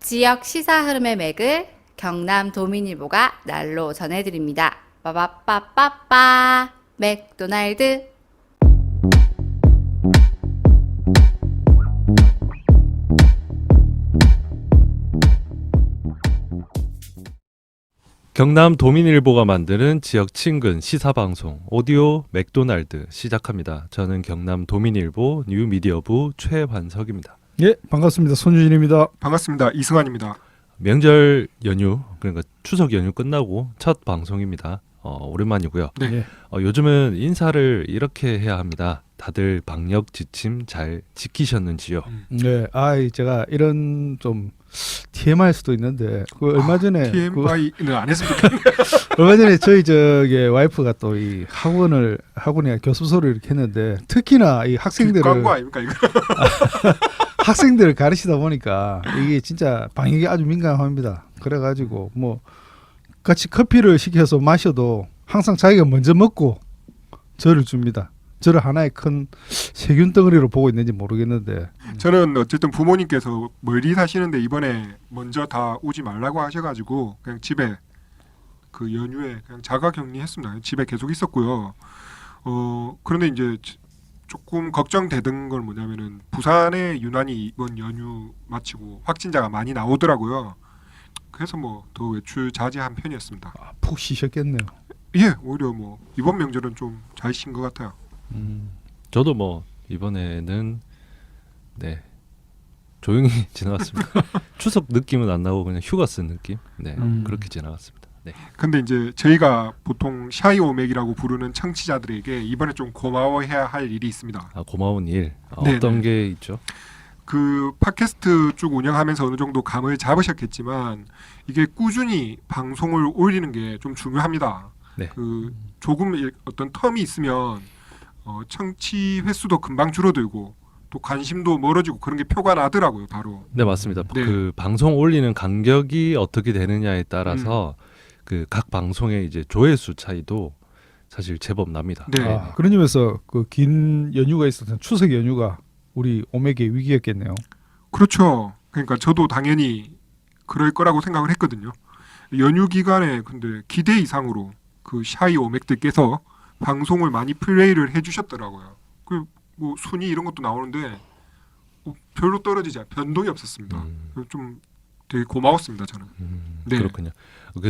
지역 시사 흐름의 맥을 경남 도민일보가 날로 전해드립니다. 빠바빠빠빠 맥도날드. 경남 도민일보가 만드는 지역 친근 시사방송 오디오 맥도날드 시작합니다. 저는 경남 도민일보 뉴미디어부 최환석입니다. 예, 반갑습니다. 손유진입니다. 반갑습니다. 이승환입니다. 명절 연휴, 그러니까 추석 연휴 끝나고 첫 방송입니다. 오랜만이고요. 네. 요즘은 인사를 이렇게 해야 합니다. 다들 방역 지침 잘 지키셨는지요? 네, 제가 이런 좀 TMI일 수도 있는데 얼마 전에 TMI는 안 했으면 좋겠네요. 얼마 전에 저희 와이프가 또 이 학원에 교습소를 이렇게 했는데 특히나 이 광고 아닙니까 이거? 학생들을 가르치다 보니까 이게 진짜 방역이 아주 민감합니다. 그래가지고 뭐 같이 커피를 시켜서 마셔도 항상 자기가 먼저 먹고 저를 줍니다. 저를 하나의 큰 세균 덩어리로 보고 있는지 모르겠는데 저는 어쨌든 부모님께서 멀리 사시는데 이번에 먼저 다 오지 말라고 하셔가지고 그냥 집에 그 연휴에 그냥 자가격리했습니다. 집에 계속 있었고요. 그런데 이제 조금 걱정되던 건 뭐냐면은 부산에 유난히 이번 연휴 마치고 확진자가 많이 나오더라고요. 그래서 뭐 더 외출 자제한 편이었습니다. 푹 쉬셨겠네요. 예, 오히려 뭐 이번 명절은 좀 잘 쉰 것 같아요. 저도 뭐 이번에는 조용히 지나갔습니다. 추석 느낌은 안 나고 그냥 휴가 쓴 느낌? 그렇게 지나갔습니다. 네. 근데 이제 저희가 보통 샤이오맥이라고 부르는 청취자들에게 이번에 좀 고마워해야 할 일이 있습니다. 고마운 일 네, 어떤 네. 게 있죠? 그 팟캐스트 쭉 운영하면서 어느 정도 감을 잡으셨겠지만 이게 꾸준히 방송을 올리는 게 좀 중요합니다. 네. 그 조금 어떤 텀이 있으면 청취 횟수도 금방 줄어들고 또 관심도 멀어지고 그런 게 표가 나더라고요. 바로. 네, 맞습니다. 네. 그 방송 올리는 간격이 어떻게 되느냐에 따라서 그 각 방송의 이제 조회수 차이도 사실 제법 납니다. 네. 그런 점에서 그 긴 연휴가 있었던 추석 연휴가 우리 오맥의 위기였겠네요. 그렇죠. 그러니까 저도 당연히 그럴 거라고 생각을 했거든요. 연휴 기간에 근데 기대 이상으로 그 샤이 오맥들께서 방송을 많이 플레이를 해주셨더라고요. 그 뭐 순위 이런 것도 나오는데 별로 떨어지지 않아 변동이 없었습니다. 좀 되게 고마웠습니다 저는. 네. 그렇군요.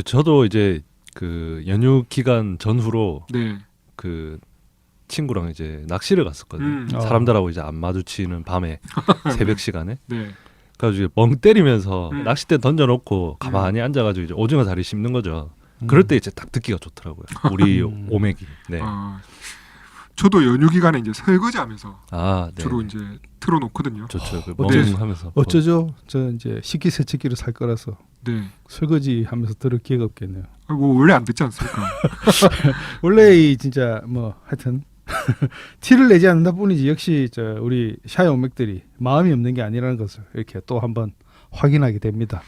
저도 이제 그 연휴 기간 전후로 네. 그 친구랑 이제 낚시를 갔었거든요. 아. 사람들하고 이제 안 마주치는 밤에 새벽 시간에. 네. 그래가지고 멍 때리면서 음. 낚싯대 던져놓고 가만히 앉아가지고 이제 오징어 다리 씹는 거죠. 그럴 때 이제 딱 듣기가 좋더라고요. 우리 오맥이. 네. 저도 연휴 기간에 이제 설거지하면서 네. 주로 이제 틀어놓거든요. 좋죠. 그 어째- 멍하면서. 어쩌죠? 저 이제 식기세척기를 살 거라서 네. 설거지 하면서 들을 기회가 없겠네요. 뭐 원래 안 듣지 않습니까? 원래 이 진짜 뭐 하여튼 티를 내지 않는다 뿐이지 역시 우리 샤이 오맥들이 마음이 없는 게 아니라는 것을 이렇게 또 한번 확인하게 됩니다.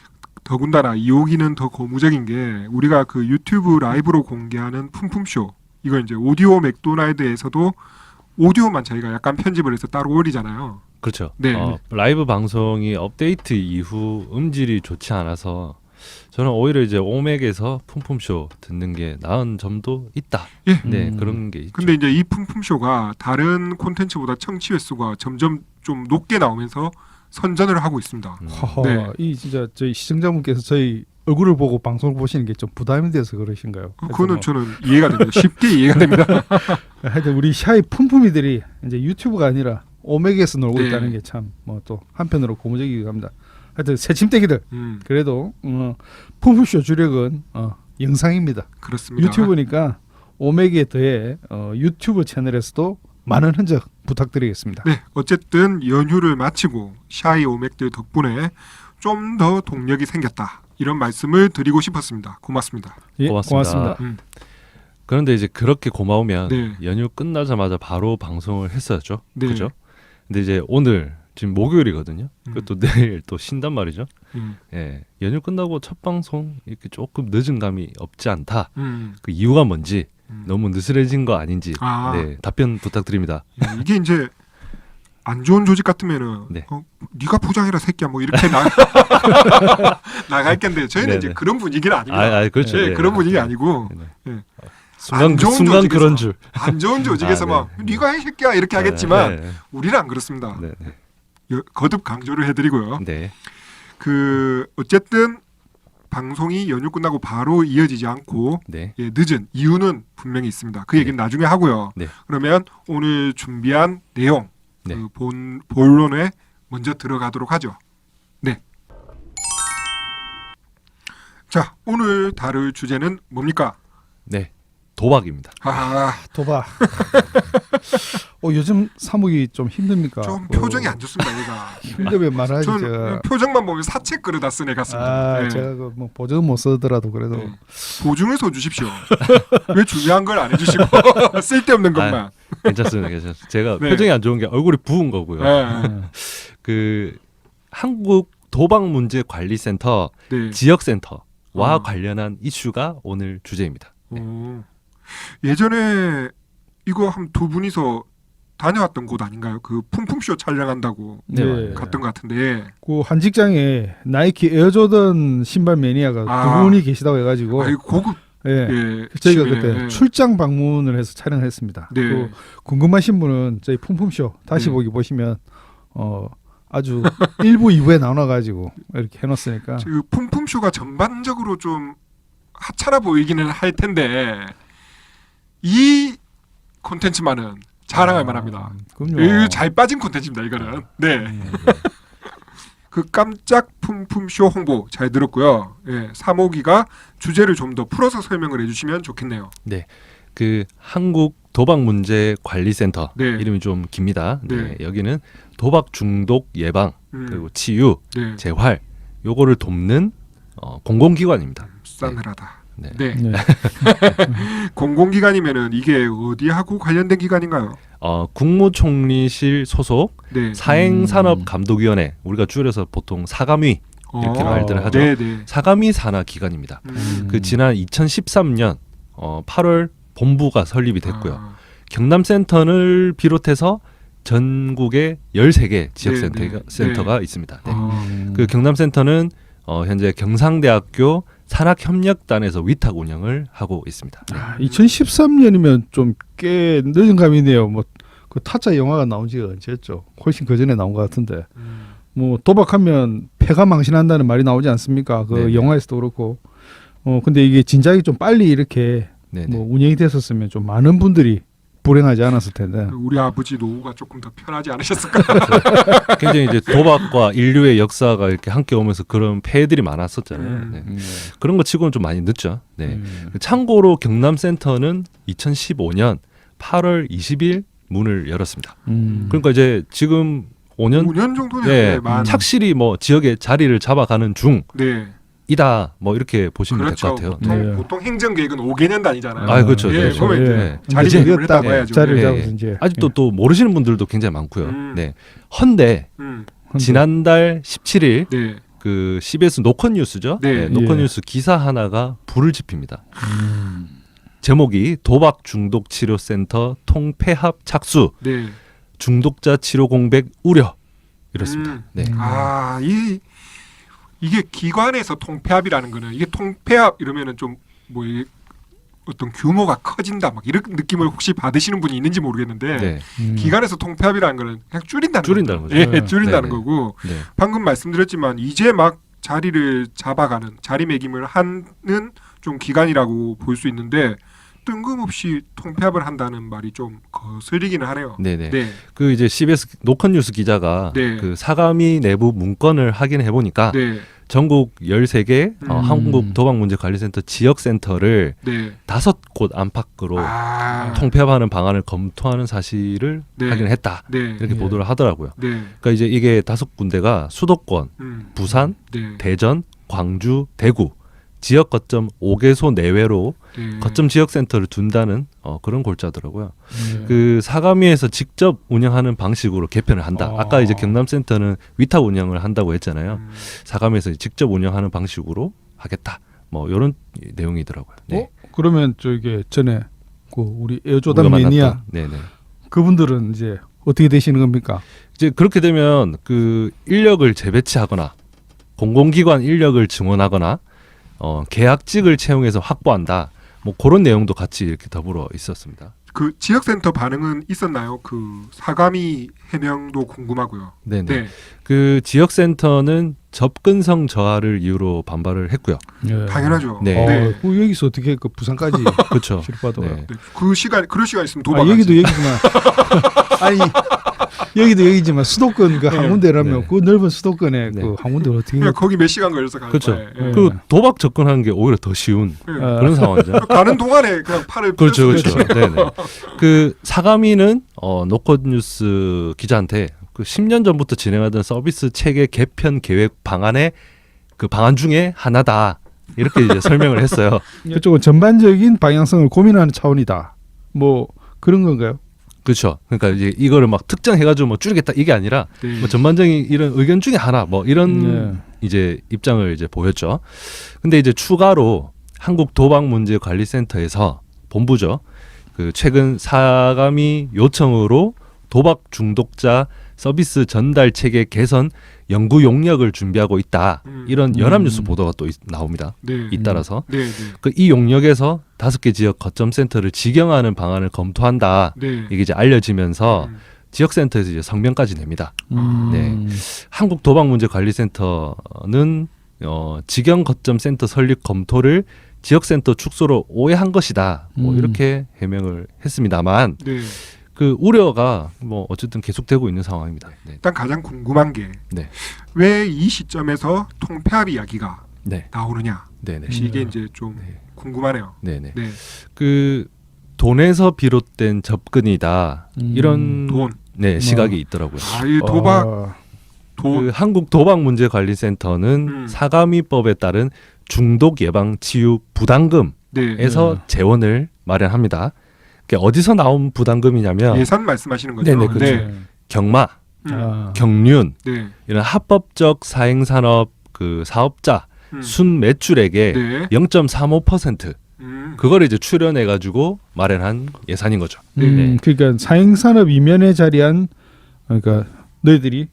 더군다나 이 오기는 더 고무적인 게 우리가 그 유튜브 라이브로 공개하는 품품쇼 이거 이제 오디오 맥도날드에서도 오디오만 저희가 약간 편집을 해서 따로 올리잖아요. 그렇죠. 네. 라이브 방송이 업데이트 이후 음질이 좋지 않아서 저는 오히려 이제 오맥에서 품품쇼 듣는 게 나은 점도 있다. 예. 네, 그런 게 있죠. 근데 이제 이 품품쇼가 다른 콘텐츠보다 청취 횟수가 점점 좀 높게 나오면서 선전을 하고 있습니다. 허허, 네. 이 진짜 저희 시청자분께서 저희 얼굴을 보고 방송을 보시는 게 좀 부담이 돼서 그러신가요? 그거는 저는 이해가 됩니다. 쉽게 이해가 됩니다. 하여튼 우리 샤이 품품이들이 이제 유튜브가 아니라 오맥에서 놀고 네. 있다는 게 참 뭐 또 한편으로 고무적이기도 합니다. 하여튼 새침대기들 그래도 품품쇼 주력은 영상입니다. 그렇습니다. 유튜브니까 오맥에 더해 유튜브 채널에서도 많은 흔적 부탁드리겠습니다. 네, 어쨌든 연휴를 마치고 샤이 오맥들 덕분에 좀 더 동력이 생겼다. 이런 말씀을 드리고 싶었습니다. 고맙습니다. 예, 고맙습니다. 고맙습니다. 그런데 이제 그렇게 고마우면 네. 연휴 끝나자마자 바로 방송을 했어야죠. 네. 그죠? 근데 이제 오늘 지금 목요일이거든요. 그것도 내일 또 쉰단 말이죠. 예, 연휴 끝나고 첫 방송 이렇게 조금 늦은 감이 없지 않다. 그 이유가 뭔지 너무 느슨해진 거 아닌지 아. 네, 답변 부탁드립니다. 이게 이제 안 좋은 조직 같으면은 네. 네가 부장이라 새끼야 뭐 이렇게 나갈 텐데 저희는 네네. 이제 그런 분위기는 아닙니다. 그렇죠. 예, 네. 그런 분위기 아니고 네. 예. 순간 안 좋은 순간 조직에서- 그런 줄. 안 좋은 조직에서 아, 막 네. 네가 해 새끼야 이렇게 하겠지만 네. 우리는 안 그렇습니다. 네. 네. 거듭 강조를 해드리고요. 네. 그 어쨌든 방송이 연휴 끝나고 바로 이어지지 않고 네. 늦은 이유는 분명히 있습니다. 그 얘기는 나중에 하고요. 네. 그러면 오늘 준비한 내용 네. 그 본론에 먼저 들어가도록 하죠. 네. 자, 오늘 다룰 주제는 뭡니까? 네. 도박입니다. 도박. 요즘 사목이 좀 힘듭니까? 좀 표정이 안 좋습니다, 얘가. 힘들면 말하지. 전 제가. 표정만 보면 사채 끌어다 쓴 애 같습니다. 네. 제가 뭐 보증 못 쓰더라도 그래도 네. 보증을 써 주십시오. 왜 중요한 걸 안 해주시고 쓸데없는 것만. 괜찮습니다. 괜찮습니다. 제가 네. 표정이 안 좋은 게 얼굴이 부은 거고요. 네. 그 한국 도박문제관리센터 네. 지역센터와 음. 관련한 이슈가 오늘 주제입니다. 예전에 이거 한 두 분이서 다녀왔던 곳 아닌가요? 그 품품쇼 촬영한다고 네, 네. 맞아요. 갔던 것 같은데. 그 한 직장에 나이키 에어조던 신발 매니아가 아. 두 분이 계시다고 해가지고 아이 고급 예. 예, 저희가 취미네. 그때 예. 출장 방문을 해서 촬영을 했습니다. 네. 그 궁금하신 분은 저희 품품쇼 다시 네. 보기 보시면 아주 1부, 2부에 나눠가지고 이렇게 해놨으니까 그 품품쇼가 전반적으로 좀 하찮아 보이기는 할 텐데 이 콘텐츠만은 자랑할 만합니다. 그럼요. 이거 잘 빠진 콘텐츠입니다. 이거는. 네. 그 깜짝 품품쇼 홍보 잘 들었고요. 예, 사모기가 주제를 좀 더 풀어서 설명을 해주시면 좋겠네요. 그 한국 도박문제관리센터 네. 이름이 좀 깁니다. 네. 네, 여기는 도박 중독 예방 그리고 치유, 네. 재활 요거를 돕는 공공기관입니다. 싸늘하다. 네. 네. 네. 공공기관이면은 이게 어디하고 관련된 기관인가요? 국무총리실 소속 네. 사행산업감독위원회 우리가 줄여서 보통 사감위 이렇게 말들을 하죠. 네, 네. 사감위 산하 기관입니다. 그 지난 2013년 8월 본부가 설립이 됐고요. 아, 경남센터를 비롯해서 전국에 13개 지역 네, 센터가, 네. 센터가 있습니다. 네. 아, 그 경남센터는 현재 경상대학교 산학협력단에서 위탁 운영을 하고 있습니다. 네. 2013년이면 좀 꽤 늦은 감이네요. 뭐 그 타짜 영화가 나온 지가 언제였죠? 훨씬 그 전에 나온 것 같은데. 뭐 도박하면 패가 망신한다는 말이 나오지 않습니까? 그 네네. 영화에서도 그렇고. 근데 이게 진작에 좀 빨리 이렇게 네네. 뭐 운영이 됐었으면 좀 많은 분들이 불행하지 않았을 텐데. 우리 아버지 노후가 조금 더 편하지 않으셨을까? 굉장히 이제 도박과 인류의 역사가 이렇게 함께 오면서 그런 폐해들이 많았었잖아요. 네. 그런 거 치고는 좀 많이 늦죠. 네. 참고로 경남센터는 2015년 8월 20일 문을 열었습니다. 그러니까 이제 지금 5년 5년 정도는 네, 만. 착실히 뭐 지역에 자리를 잡아가는 네. 중이다 뭐 이렇게 보시면 될 그렇죠. 것 같아요. 보통, 네. 보통 행정 계획은 5개년 단위잖아요. 아, 그렇죠. 예, 네. 보면 이제 네. 자리 이제 매김을 딱 했다고 해야죠. 자리를 네. 잡아서 이제 아직도 또 모르시는 분들도 굉장히 많고요. 음. 네. 헌데 지난달 17일 네. 그 CBS 노컷 뉴스죠. 네. 노컷 예. 뉴스 기사 하나가 불을 지핍니다. 제목이 도박 중독 치료 센터 통폐합 착수 네. 중독자 치료 공백 우려 이렇습니다. 네. 아, 이게 기관에서 통폐합이라는 거는 이게 통폐합 이러면은 좀 뭐 어떤 규모가 커진다 막 이런 느낌을 혹시 받으시는 분이 있는지 모르겠는데 네. 기관에서 통폐합이라는 거는 그냥 줄인다는 거죠. 예, 네. 줄인다는 네. 거고 네. 방금 말씀드렸지만 이제 막 자리를 잡아가는 자리매김을 하는 좀 기관이라고 볼 수 있는데 뜬금없이 통폐합을 한다는 말이 좀 거슬리기는 하네요. 네네. 네. 그 이제 CBS 노컷 뉴스 기자가 네. 그 사감위 내부 문건을 확인해 보니까 네. 전국 13개 음. 한국 도박문제관리센터 지역센터를 네. 5곳 안팎으로 아. 통폐합하는 방안을 검토하는 사실을 네. 확인했다. 네. 이렇게 네. 보도를 하더라고요. 네. 그러니까 이제 이게 5군데가 수도권, 부산, 네. 대전, 광주, 대구 지역 거점 5개소 내외로 네. 거점 지역센터를 둔다는 그런 골자더라고요. 네. 그 사감위에서 직접 운영하는 방식으로 개편을 한다. 아. 아까 이제 경남센터는 위탁 운영을 한다고 했잖아요. 음. 사감위에서 직접 운영하는 방식으로 하겠다. 뭐 이런 내용이더라고요. 네. 그러면 저게 전에 그 우리 에어조단 우리가 매니아 만났던, 네네. 그분들은 이제 어떻게 되시는 겁니까? 이제 그렇게 되면 그 인력을 재배치하거나 공공기관 인력을 증원하거나 계약직을 채용해서 확보한다. 뭐 그런 내용도 같이 이렇게 더불어 있었습니다. 그 지역센터 반응은 있었나요? 그 사가미 해명도 궁금하고요. 네네. 네. 그 지역센터는 접근성 저하를 이유로 반발을 했고요. 예. 당연하죠. 네. 네. 그 여기서 어떻게 그 부산까지 그렇죠. 실바도. 네. 네. 그 시간 그럴 시간 있으면 아, 도망가지. 여기도 여기지만 아니 여기도 여기지만 수도권 그 항문대라면 네. 그 넓은 수도권에 네. 그 항문대 어떻게 그냥 거기 몇 시간 걸려서 가는 그렇죠. 거예요. 네. 그 도박 접근하는 게 오히려 더 쉬운 예. 그런 상황이죠. 가는 동안에 그냥 팔을 그렇죠, 펴서 그렇죠. 네네. 그 사가미는 노컷뉴스 기자한테 그 10년 전부터 진행하던 서비스 체계 개편 계획 방안의 그 방안 중에 하나다. 이렇게 이제 설명을 했어요. 그쪽은 전반적인 방향성을 고민하는 차원이다. 뭐 그런 건가요? 그렇죠. 그러니까 이제 이거를 막 특정해가지고 뭐 줄이겠다 이게 아니라 네. 뭐 전반적인 이런 의견 중에 하나 뭐 이런 네. 이제 입장을 이제 보였죠. 근데 이제 추가로 한국도박문제관리센터에서 본부죠. 그 최근 사가미 요청으로 도박 중독자 서비스 전달 체계 개선 연구 용역을 준비하고 있다. 이런 연합뉴스 보도가 또 나옵니다. 네. 잇따라서 네. 네. 그 이 용역에서 5개 지역 거점 센터를 직영하는 방안을 검토한다. 네. 이게 이제 알려지면서 음. 지역센터에서 이제 성명까지 냅니다. 네. 음. 한국도박문제관리센터는 직영 거점 센터 설립 검토를 지역센터 축소로 오해한 것이다. 뭐 이렇게 해명을 했습니다만 네. 그 우려가 뭐 어쨌든 계속되고 있는 상황입니다. 네. 일단 가장 궁금한 게 왜 네. 이 시점에서 통폐합 이야기가 네. 나오느냐. 네네. 이게 이제 좀 네. 궁금하네요. 네네. 네. 그 돈에서 비롯된 접근이다. 이런 돈. 네 시각이 있더라고요. 이 도박 돈. 그 한국도박문제관리센터는 사가미법에 따른 중독 예방 치유 부담금에서 네. 재원을 마련합니다. 그게 어디서 나온 부담금이냐면 예산 말씀하시는 거죠? 네네, 그렇죠. 네. 경마, 아. 경륜 네. 이런 합법적 사행산업 그 사업자 순 매출액의 네. 0.35% 그거를 이제 출연해 가지고 마련한 예산인 거죠. 네. 그러니까 사행산업 이면에 자리한 그러니까 너희들이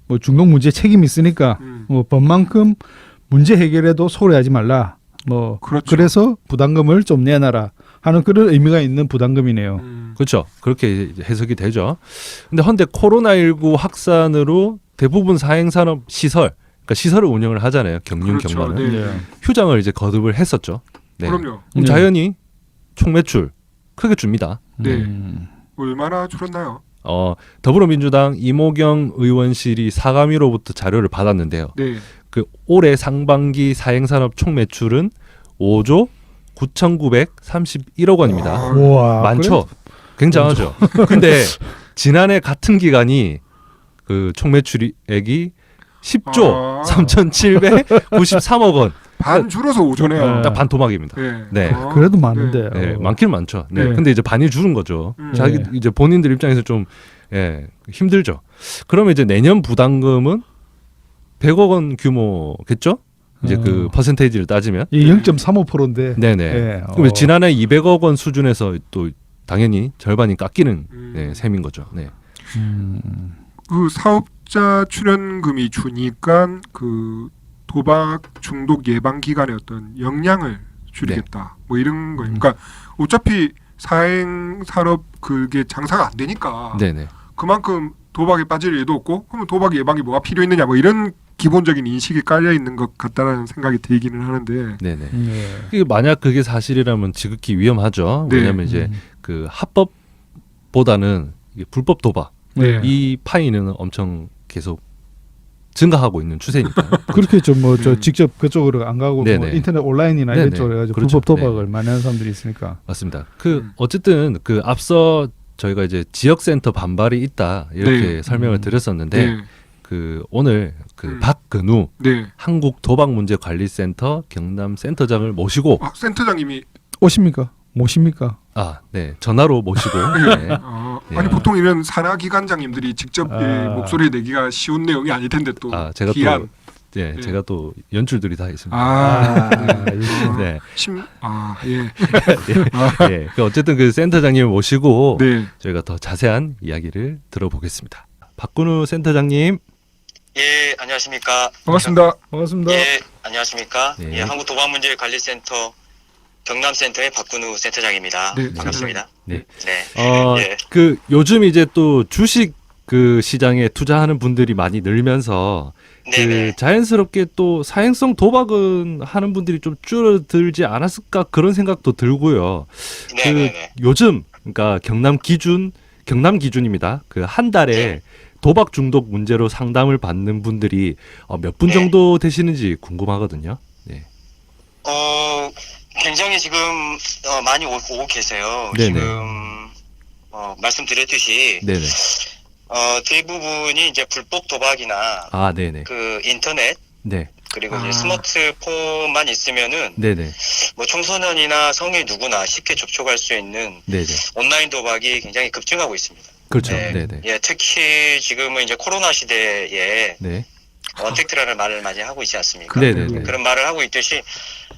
뭐 중독 문제 책임이 있으니까 뭐 법만큼 문제 해결에도 소홀히하지 말라. 뭐 그렇죠. 그래서 부담금을 좀 내놔라 하는 그런 의미가 있는 부담금이네요. 그렇죠. 그렇게 이제 해석이 되죠. 근데 헌데 코로나19 확산으로 대부분 사행산업 시설, 그러니까 시설을 운영을 하잖아요. 경륜 그렇죠. 경마는 네. 휴장을 이제 거듭을 했었죠. 네. 그럼요. 그럼 자연히 총 매출 크게 줍니다. 네. 얼마나 줄었나요? 더불어민주당 이모경 의원실이 사가미로부터 자료를 받았는데요. 네. 그 올해 상반기 사행산업 총 매출은 5조 9,931억 원입니다. 우와, 많죠. 굉장하죠. 근데 지난해 같은 기간이 그 총 매출액이 10조 3,793억 원. 반 줄어서 오전에요. 딱 반토막입니다. 네. 네. 그래도 많은데. 네, 많긴 많죠. 네. 네. 근데 이제 반이 줄은 거죠. 자기 네. 이제 본인들 입장에서 좀 힘들죠. 그러면 이제 내년 부담금은 100억 원 규모겠죠? 이제 그 퍼센테이지를 따지면 이 0.35%인데. 네네. 예, 그럼 지난해 200억 원 수준에서 또 당연히 절반이 깎이는 셈인 거죠. 네. 그 사업자 출연금이 주니까 그 도박 중독 예방 기관의 어떤 역량을 줄이겠다. 뭐 이런 거예요. 그러니까 어차피 사행 산업 그게 장사가 안 되니까 네네. 그만큼 도박에 빠질 일도 없고 그러면 도박 예방이 뭐가 필요 있느냐 뭐 이런 기본적인 인식이 깔려 있는 것 같다라는 생각이 들기는 하는데. 네네. 네. 그게 만약 그게 사실이라면 지극히 위험하죠. 네. 왜냐하면 이제 그 합법보다는 이게 불법 도박 네. 이 파이는 엄청 계속 증가하고 있는 추세니까. 그렇겠죠. 뭐 저 직접 그쪽으로 안 가고 뭐 네네. 인터넷 온라인이나 이런 네네. 쪽으로 해가지고 그렇죠. 불법 도박을 많이 하는 사람들이 있으니까. 맞습니다. 그 어쨌든 그 앞서 저희가 이제 지역센터 반발이 있다 이렇게 네. 설명을 드렸었는데 네. 그 오늘 그 박근우 네. 한국도박문제관리센터 경남센터장을 모시고 센터장님이 오십니까? 모십니까? 네 전화로 모시고 네. 네. 아니 보통 이런 산하 기관장님들이 직접 아. 목소리 내기가 쉬운 내용이 아닐 텐데 또 제가 귀한. 또 네, 예. 제가 또 연출들이 다 있습니다. 아, 네. 예. 예. 그 어쨌든 그 센터장님 모시고 네. 저희가 더 자세한 이야기를 들어보겠습니다. 박근우 센터장님. 예, 안녕하십니까. 반갑습니다. 반갑습니다. 예, 안녕하십니까. 네. 예, 한국도박문제관리센터 경남센터의 박근우 센터장입니다. 네, 반갑습니다. 네. 네. 예. 그 요즘 이제 또 주식 그 시장에 투자하는 분들이 많이 늘면서 네네. 그 자연스럽게 또 사행성 도박은 하는 분들이 좀 줄어들지 않았을까 그런 생각도 들고요. 네네네. 그 요즘 그러니까 경남 기준입니다. 그 한 달에 네. 도박 중독 문제로 상담을 받는 분들이 몇 분 네. 정도 되시는지 궁금하거든요. 네. 굉장히 지금 많이 오고 계세요. 네네. 지금 말씀드렸듯이 네네. 대부분이 이제 불법 도박이나 아, 네네. 그 인터넷 네. 그리고 아. 이제 스마트폰만 있으면은 네네. 뭐 청소년이나 성인 누구나 쉽게 접촉할 수 있는 네네. 온라인 도박이 굉장히 급증하고 있습니다. 그렇죠. 네. 네네. 예, 특히 지금은 이제 코로나 시대에 네. 원택트라는 말을 많이 하고 있지 않습니까? 네네네. 그런 말을 하고 있듯이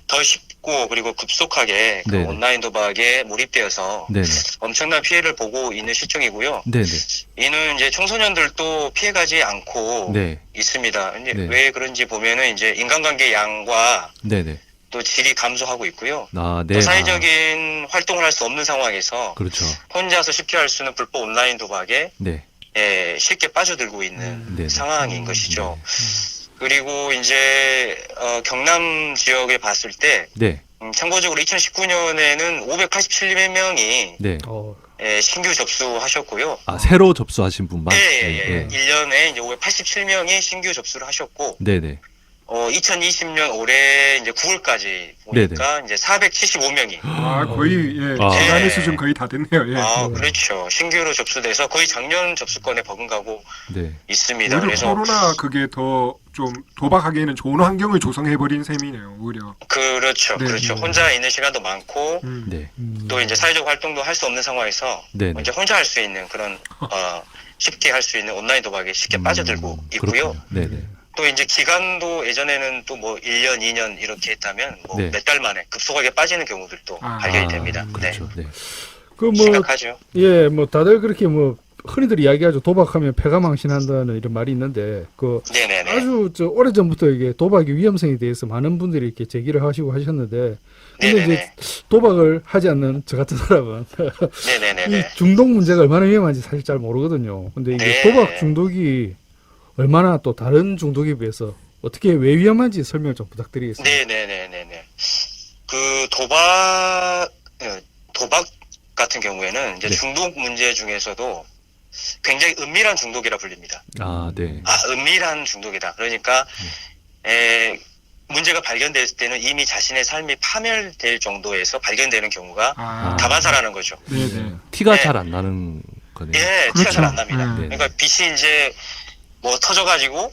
더 쉽고 그리고 급속하게 그 네네. 온라인 도박에 몰입되어서 네네. 엄청난 피해를 보고 있는 실정이고요. 네네. 이는 이제 청소년들도 피해가지 않고 네. 있습니다. 이제 네. 왜 그런지 보면은 이제 인간관계 양과 네네. 또 질이 감소하고 있고요. 아, 네. 또 사회적인 활동을 할 수 없는 상황에서 그렇죠. 혼자서 쉽게 할 수 있는 불법 온라인 도박에 네. 쉽게 빠져들고 있는 네네. 상황인 것이죠. 그리고 이제 경남 지역에 봤을 때 네. 참고적으로 2019년에는 587명이 네. 신규 접수하셨고요. 아, 새로 접수하신 분만? 예. 1년에 이제 587명이 신규 접수를 하셨고, 네네. 2020년 올해 이제 9월까지 보니까 이제 475명이. 거의 지난해 네. 수준 거의 다 됐네요. 예. 그렇죠. 신규로 접수돼서 거의 작년 접수권에 버금가고 네. 있습니다. 오히려 그래서 코로나 그게 더 좀 도박하기에는 좋은 환경을 조성해버린 셈이네요. 오히려. 그렇죠. 네. 그렇죠. 혼자 있는 시간도 많고, 네. 또 이제 사회적 활동도 할 수 없는 상황에서 네네. 이제 혼자 할 수 있는 그런 쉽게 할 수 있는 온라인 도박에 쉽게 빠져들고 있고요. 그렇군요. 네네. 또 이제 기간도 예전에는 또 뭐 1년, 2년 이렇게 했다면 뭐 네. 몇 달 만에 급속하게 빠지는 경우들도 발견이 됩니다. 그렇죠. 네. 그 뭐 심각하죠. 예, 뭐 다들 그렇게 뭐 흔히들 이야기하죠. 도박하면 패가망신한다는 이런 말이 있는데 그 네네네. 아주 오래 전부터 이게 도박의 위험성에 대해서 많은 분들이 이렇게 제기를 하시고 하셨는데 근데 이제 네네네. 도박을 하지 않는 저 같은 사람은 이 네네네네. 중독 문제가 얼마나 위험한지 사실 잘 모르거든요. 근데 이게 네. 도박 중독이 얼마나 또 다른 중독에 비해서 어떻게 왜 위험한지 설명 좀 부탁드리겠습니다. 네네네네네. 그 도박 같은 경우에는 이제 네. 중독 문제 중에서도 굉장히 은밀한 중독이라 불립니다. 아, 네. 은밀한 중독이다. 그러니까 문제가 발견됐을 때는 이미 자신의 삶이 파멸될 정도에서 발견되는 경우가 다반사라는 거죠. 네네. 티가 네. 잘 안 나는 거네요. 예, 티가 잘 안 납니다. 네. 그러니까 빛이 이제 뭐 터져가지고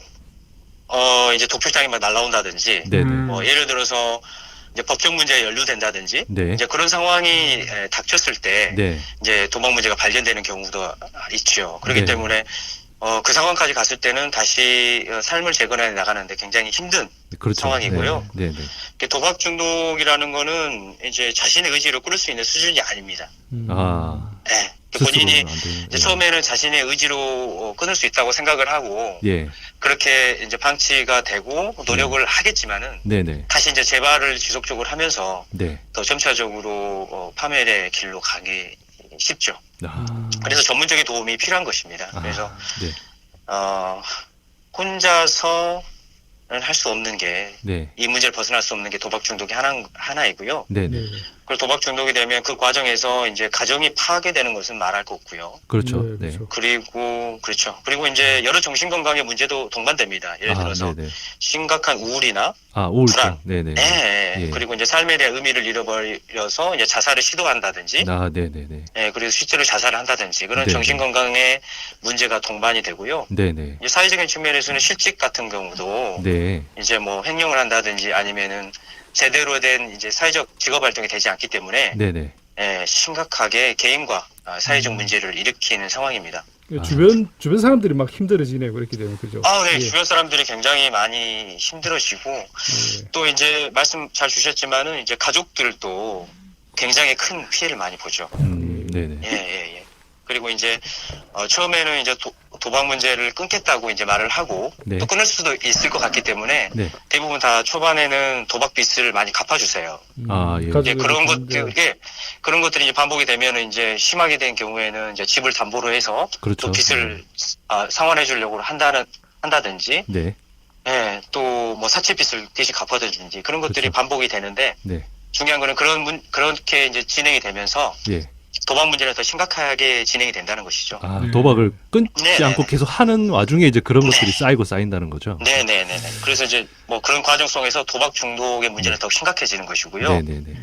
이제 도표장이 막 날라온다든지, 네네. 뭐 예를 들어서 이제 법적 문제에 연루된다든지, 네. 이제 그런 상황이 닥쳤을 때 네. 이제 도박 문제가 발견되는 경우도 있죠. 그렇기 네. 때문에 그 상황까지 갔을 때는 다시 삶을 재건해 나가는데 굉장히 힘든 그렇죠. 상황이고요. 네. 네. 도박 중독이라는 거는 이제 자신의 의지로 끊을 수 있는 수준이 아닙니다. 아. 네. 본인이 스스로는 안 되는- 이제 처음에는 자신의 의지로 끊을 수 있다고 생각을 하고 예. 그렇게 이제 방치가 되고 노력을 하겠지만은 네네. 다시 이제 재발을 지속적으로 하면서 네. 더 점차적으로 파멸의 길로 가기 쉽죠. 아. 그래서 전문적인 도움이 필요한 것입니다. 그래서 네. 혼자서는 할 수 없는 게 이 네. 문제를 벗어날 수 없는 게 도박 중독이 하나이고요. 네네. 그리고 도박 중독이 되면 그 과정에서 이제 가정이 파괴되는 것은 말할 거 없고요. 그렇죠. 네, 네. 그렇죠. 그리고 이제 여러 정신건강의 문제도 동반됩니다. 예를 들어서 네네. 심각한 우울이나 우울증. 불안. 네네. 예. 예. 그리고 이제 삶에 대한 의미를 잃어버려서 이제 자살을 시도한다든지, 네네네. 그래서 실제로 자살을 한다든지 그런 네네. 정신건강의 문제가 동반이 되고요. 네네. 이제 사회적인 측면에서는 실직 같은 경우도 네. 이제 뭐 횡령을 한다든지 아니면은 제대로 된 이제 사회적 직업 활동이 되지 않기 때문에 네네. 심각하게 개인과 사회적 문제를 일으키는 상황입니다. 주변 사람들이 막 힘들어지네요. 그렇게 되면 그죠? 네. 예. 주변 사람들이 굉장히 많이 힘들어지고 예. 또 이제 말씀 잘 주셨지만은 이제 가족들도 굉장히 큰 피해를 많이 보죠. 네네. 예. 그리고 이제 처음에는 이제 도박 문제를 끊겠다고 이제 말을 하고 네. 또 끊을 수도 있을 것 같기 때문에 네. 대부분 다 초반에는 도박 빚을 많이 갚아주세요. 예. 이제 그런 그런 것들이 이제 반복이 되면은 이제 심하게 된 경우에는 이제 집을 담보로 해서 그렇죠. 또 빚을 상환해 주려고 한다든지 네. 예, 또 뭐 사채 빚을 대신 갚아주든지 그런 것들이 그렇죠. 반복이 되는데 네. 중요한 거는 그렇게 이제 진행이 되면서 예. 도박 문제가 더 심각하게 진행이 된다는 것이죠. 도박을 끊지 네네네. 않고 계속 하는 와중에 이제 그런 것들이 쌓인다는 거죠. 네네네. 그래서 이제 뭐 그런 과정 속에서 도박 중독의 문제는 더 심각해지는 것이고요. 네네네.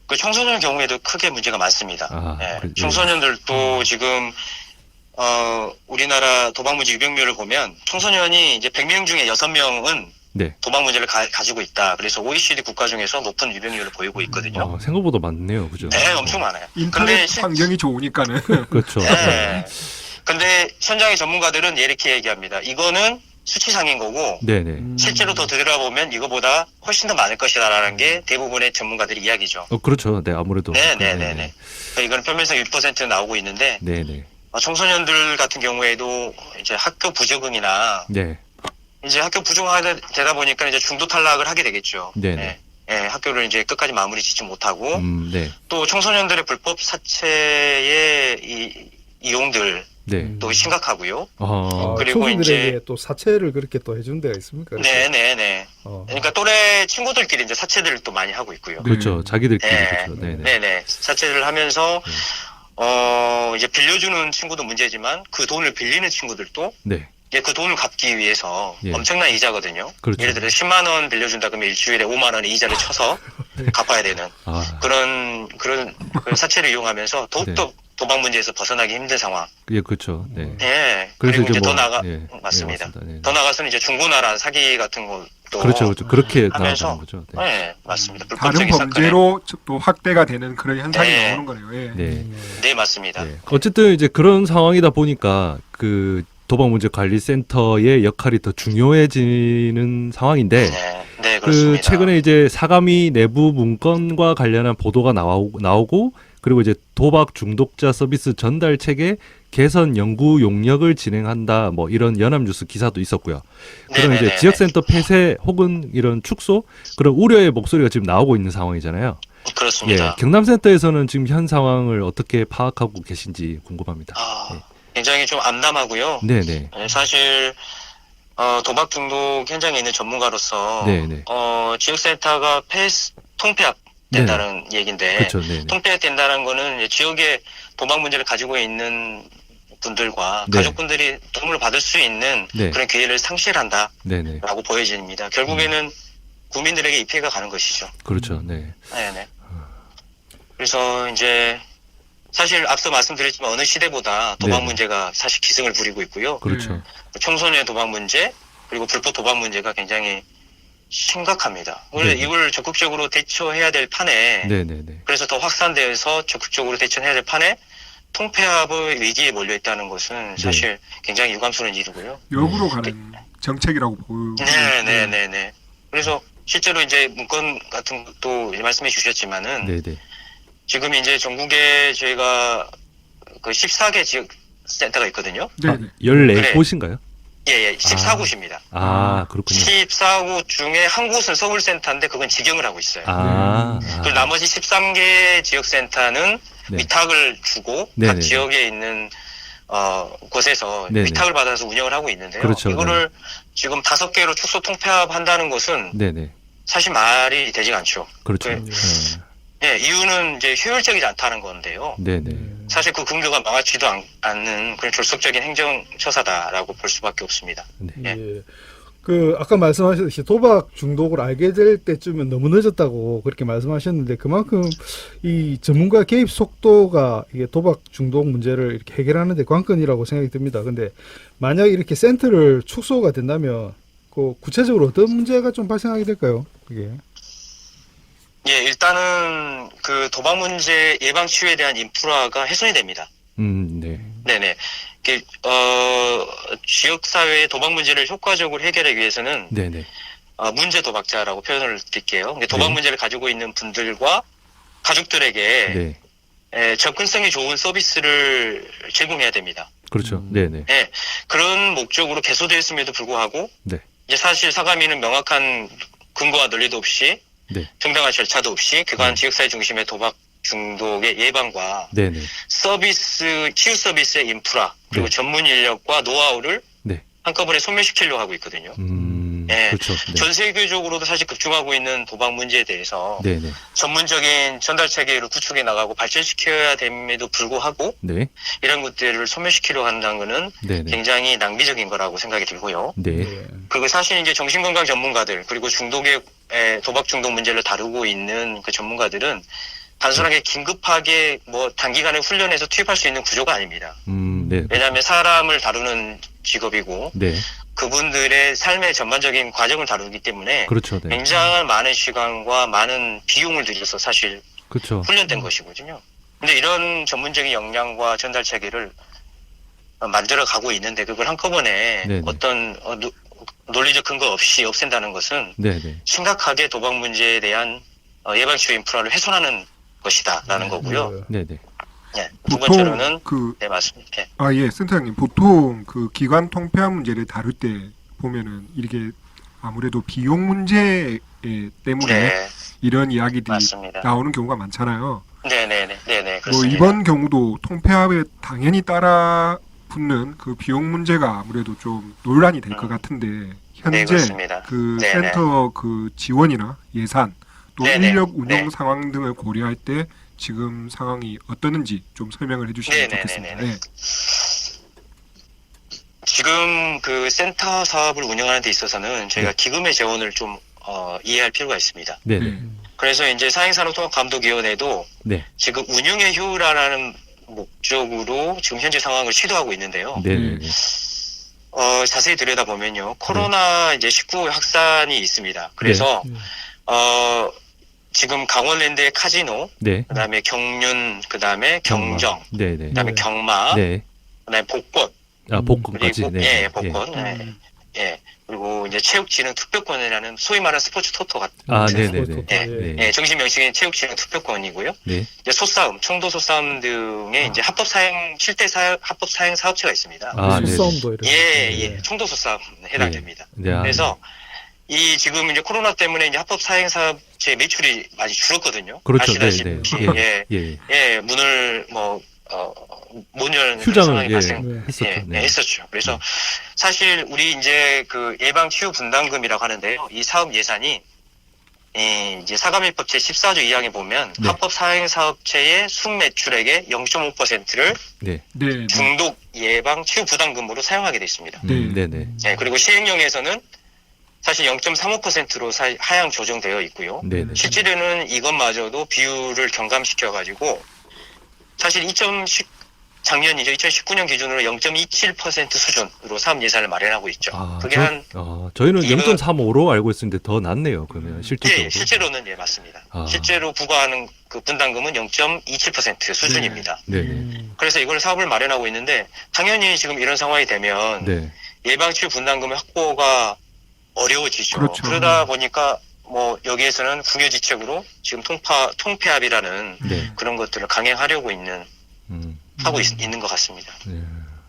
그 청소년 경우에도 크게 문제가 많습니다. 예. 청소년들도 지금 우리나라 도박 문제 유병률을 보면 청소년이 이제 100명 중에 6명은 네. 도박 문제를 가지고 있다. 그래서 OECD 국가 중에서 높은 유병률을 보이고 있거든요. 생각보다 많네요, 그죠? 네, 엄청 많아요. 인터넷 환경이 좋으니까는. 그렇죠. 네. 근데 현장의 전문가들은 이렇게 얘기합니다. 이거는 수치상인 거고 네네. 실제로 더 들여다보면 이거보다 훨씬 더 많을 것이다라는 게 대부분의 전문가들의 이야기죠. 그렇죠. 네, 아무래도. 네네네네. 이거는 표면상 1% 나오고 있는데 네네. 청소년들 같은 경우에도 이제 학교 부적응이나 네. 이제 학교 부적응되다 보니까 이제 중도 탈락을 하게 되겠죠. 네네. 학교를 이제 끝까지 마무리 짓지 못하고 네. 또 청소년들의 불법 사채의 이용들 네. 또 심각하고요. 그리고 그리고 청소들에게 이제 또 사채를 그렇게 또 해준 데가 있습니까? 네네네. 그러니까 또래 친구들끼리 이제 사채들을 또 많이 하고 있고요. 그렇죠. 자기들끼리 네. 그렇죠. 네네. 네네. 사채를 하면서 이제 빌려주는 친구도 문제지만 그 돈을 빌리는 친구들도 네. 그 돈을 갚기 위해서 예. 엄청난 이자거든요. 그렇죠. 예를 들어 10만 원 빌려준다 그러면 일주일에 5만 원의 이자를 쳐서 갚아야 되는 그런 사채를 이용하면서 더욱더 도박 문제에서 벗어나기 힘든 상황. 예, 그렇죠. 네. 네. 그래서 그리고 이제 더 맞습니다. 네. 더 나가서는 이제 중고나라 사기 같은 것도 그렇죠. 하면서 그렇게 나가는 거죠. 네, 맞습니다. 다른 불법적인 범죄로 또 확대가 되는 그런 현상이 네. 나오는 거네요. 예. 네, 맞습니다. 네. 어쨌든 이제 그런 상황이다 보니까 그 도박문제관리센터의 역할이 더 중요해지는 상황인데 네, 그렇습니다. 그 최근에 이제 사가미 내부 문건과 관련한 보도가 나오고 그리고 이제 도박 중독자 서비스 전달 체계 개선 연구 용역을 진행한다 뭐 이런 연합뉴스 기사도 있었고요. 그런 이제 지역센터 폐쇄 혹은 이런 축소 그런 우려의 목소리가 지금 나오고 있는 상황이잖아요. 그렇습니다. 예, 경남센터에서는 지금 현 상황을 어떻게 파악하고 계신지 궁금합니다. 굉장히 좀 암담하고요. 네네. 사실 도박 중독 현장에 있는 전문가로서 네네. 지역센터가 통폐합된다는 얘기인데 그렇죠. 네네. 통폐합된다는 거는 이제 지역에 도박 문제를 가지고 있는 분들과 네. 가족분들이 도움을 받을 수 있는 네. 그런 기회를 상실한다라고 네네. 보여집니다. 결국에는 국민들에게 이 피해가 가는 것이죠. 그렇죠. 네. 네네. 그래서 이제 사실 앞서 말씀드렸지만 어느 시대보다 도박 네. 문제가 사실 기승을 부리고 있고요. 그렇죠. 청소년의 도박 문제 그리고 불법 도박 문제가 굉장히 심각합니다. 원래 네. 이걸 적극적으로 대처해야 될 판에 네네네. 그래서 더 확산되어서 적극적으로 대처해야 될 판에 통폐합의 위기에 몰려 있다는 것은 사실 굉장히 유감스러운 일이고요. 역으로 가는 정책이라고 보여요. 네네네네. 그래서 실제로 이제 문건 같은 것도 이제 말씀해 주셨지만은 네네. 지금 이제 전국에 저희가 그 14개 지역 센터가 있거든요. 네. 14곳인가요? 예, 14곳입니다. 그렇군요. 14곳 중에 한 곳은 서울센터인데 그건 직영을 하고 있어요. 그리고 나머지 13개 지역센터는 네. 위탁을 주고 네네. 각 지역에 있는 곳에서 네네. 위탁을 받아서 운영을 하고 있는데요. 그렇죠. 이거를 지금 5개로 축소 통폐합한다는 것은 네네. 사실 말이 되지가 않죠. 그렇죠. 예, 이유는 이제 효율적이지 않다는 건데요. 네네. 사실 그 근거가 망하지도 않는 그런 졸속적인 행정처사다라고 볼 수밖에 없습니다. 네. 예. 그 아까 말씀하셨듯이 도박 중독을 알게 될 때쯤은 너무 늦었다고 그렇게 말씀하셨는데 그만큼 이 전문가 개입 속도가 이게 도박 중독 문제를 이렇게 해결하는 데 관건이라고 생각이 듭니다. 근데 만약 이렇게 센터를 축소가 된다면 그 구체적으로 어떤 문제가 좀 발생하게 될까요? 이게. 예, 일단은 그 도박 문제 예방 치유에 대한 인프라가 훼손이 됩니다. 네. 네네. 지역 사회의 도박 문제를 효과적으로 해결하기 위해서는 네네. 문제 도박자라고 표현을 드릴게요. 그러니까 도박 네. 문제를 가지고 있는 분들과 가족들에게 네. 접근성이 좋은 서비스를 제공해야 됩니다. 그렇죠. 네네. 예, 그런 목적으로 개소되었음에도 불구하고 네. 이제 사실 사가미는 명확한 근거와 논리도 없이 네. 정당한 절차도 없이 그간 네. 지역사회 중심의 도박 중독의 예방과 네네. 서비스, 치유 서비스의 인프라 그리고 네. 전문 인력과 노하우를 네. 한꺼번에 소멸시키려고 하고 있거든요. 네. 그렇죠. 네. 전 세계적으로도 사실 급증하고 있는 도박 문제에 대해서 네네. 전문적인 전달 체계를 구축해 나가고 발전시켜야 됨에도 불구하고 네. 이런 것들을 소멸시키려고 한다는 것은 네네. 굉장히 낭비적인 거라고 생각이 들고요. 네. 그리고 사실 이제 정신건강 전문가들 그리고 중독의 도박 중독 문제를 다루고 있는 그 전문가들은 단순하게 긴급하게 뭐 단기간에 훈련해서 투입할 수 있는 구조가 아닙니다. 네. 왜냐하면 사람을 다루는 직업이고 네. 그분들의 삶의 전반적인 과정을 다루기 때문에 그렇죠. 네. 굉장히 많은 시간과 많은 비용을 들여서 사실 그렇죠. 훈련된 것이거든요. 근데 이런 전문적인 역량과 전달 체계를 만들어 가고 있는데 그걸 한꺼번에 네네. 어떤 논리적 근거 없이 없앤다는 것은 네네. 심각하게 도박 문제에 대한 예방 치유 인프라를 훼손하는 것이다라는 거고요. 네네. 네, 두 번째로는 그 네 맞습니다. 네. 예, 센터장님 보통 그 기관 통폐합 문제를 다룰 때 보면은 이게 아무래도 비용 문제 때문에 네, 이런 이야기들이 맞습니다. 나오는 경우가 많잖아요. 네네네, 네네 뭐 그렇습니다. 이번 경우도 통폐합에 당연히 따라 붙는 그 비용 문제가 아무래도 좀 논란이 될 것 같은데 현재 네, 그렇습니다. 그 네네. 센터 그 지원이나 예산 또 네네. 인력 운영 네. 상황 등을 고려할 때 지금 상황이 어떠는지 좀 설명을 해주시면 네네네네. 좋겠습니다. 네. 지금 그 센터 사업을 운영하는 데 있어서는 저희가 네. 기금의 재원을 좀 이해할 필요가 있습니다. 네네. 네. 그래서 이제 사행산업통합감독위원회도 네. 지금 운영의 효율화라는 목적으로 지금 현재 상황을 시도하고 있는데요. 네네. 자세히 들여다보면요. 코로나 이제 19 확산이 있습니다. 그래서 네. 지금 강원랜드의 카지노, 네. 그다음에 경륜, 그다음에 경정, 네네. 그다음에 경마, 네. 그다음에 복권, 아, 복권까지. 그리고 네. 예, 복권, 네. 예, 그리고 이제 체육진흥 투표권이라는 소위 말하는 스포츠 토토 같은 아, 거죠. 네네네. 예, 예, 정식 명칭인 체육진흥 투표권이고요. 네. 이제 소싸움, 청도 소싸움 등의 이제 합법 사행 7대 합법 사행 사업체가 있습니다. 아, 네. 수싸움도 이렇게. 예, 청도 소싸움 해당됩니다. 네. 아, 그래서 이 지금 이제 코로나 때문에 이제 합법 사행 사업체 매출이 많이 줄었거든요. 그렇죠. 아시다시피 네. 예. 예, 문을 못 여는 휴장을 상황이 예, 발생 했었죠. 예, 네. 했었죠. 그래서 사실 우리 이제 그 예방 치유 분담금이라고 하는데요. 이 사업 예산이 이제 사감일법 제 14조 2항에 보면 네. 합법 사행 사업체의 순매출액의 0.5%를 네. 네. 중독 예방 치유 부담금으로 사용하게 돼 있습니다. 네네. 예, 그리고 시행령에서는 사실 0.35%로 하향 조정되어 있고요. 네네. 실제로는 이것마저도 비율을 경감시켜가지고 사실 작년이죠. 2019년 기준으로 0.27% 수준으로 사업 예산을 마련하고 있죠. 그게 저희는 이거- 0.35로 알고 있었는데 더 낮네요. 그러면 실질적으로. 예, 실제로는 예, 맞습니다. 아. 실제로 부과하는 그 분담금은 0.27% 수준입니다. 네네. 그래서 이걸 사업을 마련하고 있는데 당연히 지금 이런 상황이 되면 네. 예방치유 분담금의 확보가 어려워지죠. 그렇죠. 그러다 보니까 뭐 여기에서는 궁여지책으로 지금 통폐합이라는 네. 그런 것들을 강행하려고 하고 있는 것 같습니다. 네.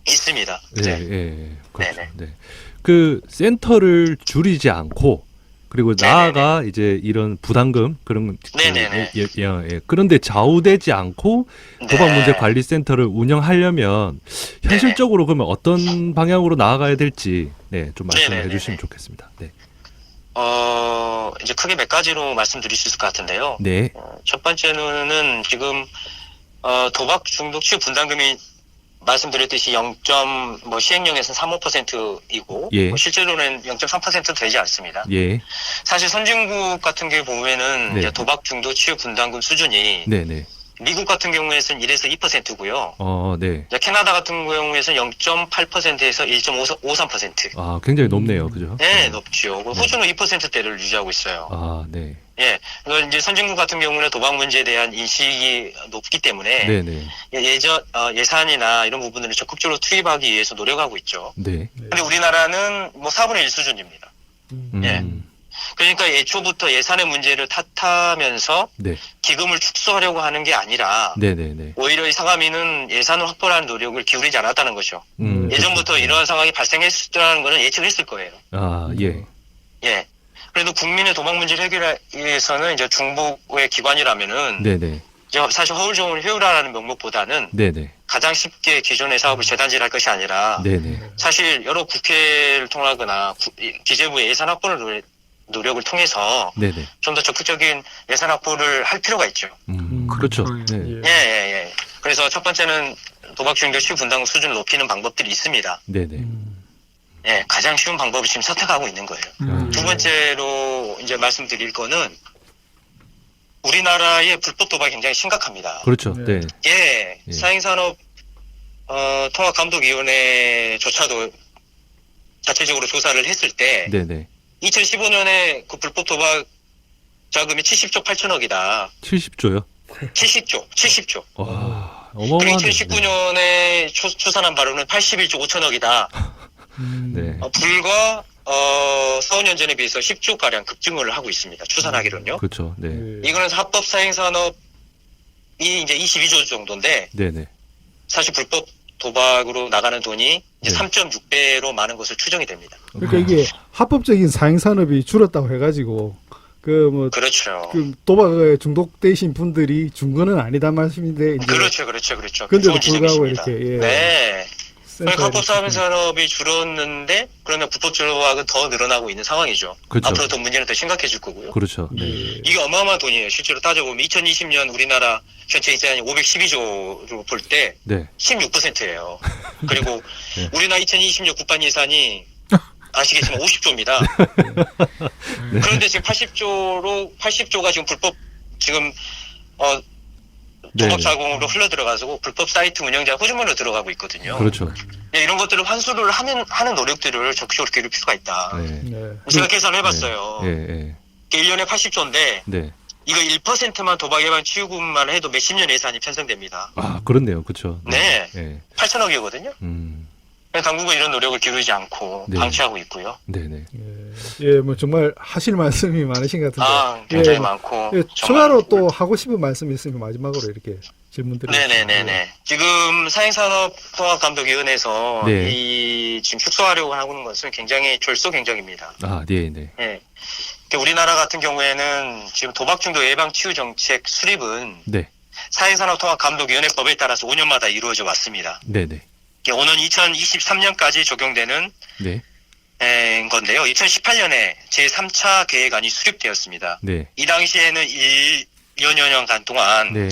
있습니다. 예, 네. 예. 그렇죠. 네네. 네. 그 센터를 줄이지 않고 그리고 나아가 이제 이런 부담금 그런 네네네. 예. 그런데 좌우되지 않고 도박 문제 관리 센터를 운영하려면 현실적으로 그러면 어떤 방향으로 나아가야 될지 좀 말씀해 네네네네. 주시면 좋겠습니다. 네. 이제 크게 몇 가지로 말씀드릴 수 있을 것 같은데요. 네. 첫 번째는 지금 도박 중독 치유 분담금이 말씀드렸듯이 시행령에서는 3~5%이고 예. 실제로는 0.3%도 되지 않습니다. 예. 사실 선진국 같은 게 보면은 네. 이제 도박 중독 치유 분담금 수준이 네, 네. 미국 같은 경우에는 1에서 2%고요. 네. 캐나다 같은 경우에는 0.8%에서 1.53%. 아, 굉장히 높네요. 그죠? 네, 높죠. 호주는 2%대를 유지하고 있어요. 아, 네. 예, 이제 선진국 같은 경우는 도박 문제에 대한 인식이 높기 때문에 네, 네. 예산이나 이런 부분을 적극적으로 투입하기 위해서 노력하고 있죠. 네. 근데 우리나라는 뭐 4분의 1 수준입니다. 예. 그러니까 애초부터 예산의 문제를 탓하면서 네. 기금을 축소하려고 하는 게 아니라 네, 네, 네. 오히려 이 상암이는 예산을 확보하는 노력을 기울이지 않았다는 거죠. 예전부터 그렇죠. 이러한 상황이 발생했다는 것은 예측했을 거예요. 아, 예. 예. 그래도 국민의 도박 문제를 해결하기 위해서는 이제 중복의 기관이라면은 네, 네. 이제 사실 허울 좋은 효율화라는 명목보다는 네, 네. 가장 쉽게 기존의 사업을 재단질할 것이 아니라 네, 네. 사실 여러 국회를 통하거나 기재부의 예산 확보를 노력을 통해서 네, 네. 좀 더 적극적인 예산 확보를 할 필요가 있죠. 그렇죠. 예. 네. 예. 그래서 첫 번째는 도박 중독 치유 분담 수준을 높이는 방법들이 있습니다. 네, 네. 예, 가장 쉬운 방법을 지금 선택하고 있는 거예요. 두 번째로 이제 말씀드릴 거는 우리나라의 불법 도박이 굉장히 심각합니다. 그렇죠. 네. 네. 예, 사행산업 통합감독위원회조차도 자체적으로 조사를 했을 때 네, 네. 2015년에 그 불법 도박 자금이 70조 8천억이다. 70조요? 70조. 와, 그리고 어마어마한데. 2019년에 추산한 바로는 81조 5천억이다. 네. 불과 4, 5년 전에 비해서 10조 가량 급증을 하고 있습니다. 추산하기로는요. 그렇죠. 네. 이거는 합법 사행 산업이 이제 22조 정도인데 네, 네. 사실 불법 도박으로 나가는 돈이 이제 네. 3.6배로 많은 것으로 추정이 됩니다. 그러니까 이게 합법적인 사행 산업이 줄었다고 해가지고 그 그렇죠. 도박에 중독되신 분들이 준 거는 아니다 말씀인데 이제 그렇죠. 근데도 좋은 불구하고 지적이십니다. 이렇게 예. 네. 센터에 합법 사행 이렇게 산업이 줄었는데 그러면 불법 도박은 더 늘어나고 있는 상황이죠. 그렇죠. 앞으로 더 문제는 더 심각해질 거고요. 그렇죠. 네. 이게 어마어마한 돈이에요. 실제로 따져보면 2020년 우리나라 전체 예산이 512조로 볼 때 네. 16%예요. 그리고 네. 우리나라 2020년 국반 예산이 아시겠지만 50조입니다. 그런데 지금 80조가 지금 불법 지금 도박 자금으로 흘러 들어가서 불법 사이트 운영자 호주머니로 들어가고 있거든요. 그렇죠. 네, 이런 것들을 환수를 하는 노력들을 적극적으로 기울일 필요가 있다. 네. 네. 제가 계산을 해봤어요. 예, 예. 1년에 80조인데 네. 이거 1%만 도박 예방 치유금만 해도 몇십 년 예산이 편성됩니다. 아, 그렇네요. 그렇죠. 네. 네. 8천억이거든요. 당국은 이런 노력을 기울이지 않고 네. 방치하고 있고요. 네, 네. 예, 뭐 정말 하실 말씀이 많으신 것 같은데. 굉장히 예, 많고. 예, 정말. 추가로 또 하고 싶은 말씀이 있으면 마지막으로 이렇게 질문 드리겠습니다. 네네네네. 지금 사행산업통합감독위원회에서 네. 이 지금 축소하려고 하는 것은 굉장히 졸속행정입니다. 아, 네, 네. 예. 우리나라 같은 경우에는 지금 도박중독 예방 치유 정책 수립은 네. 사행산업통합감독위원회법에 따라서 5년마다 이루어져 왔습니다. 네, 네. 오는 2023년까지 적용되는 네. 건데요. 2018년에 제3차 계획안이 수립되었습니다. 네. 이 당시에는 1년여년간 동안 네.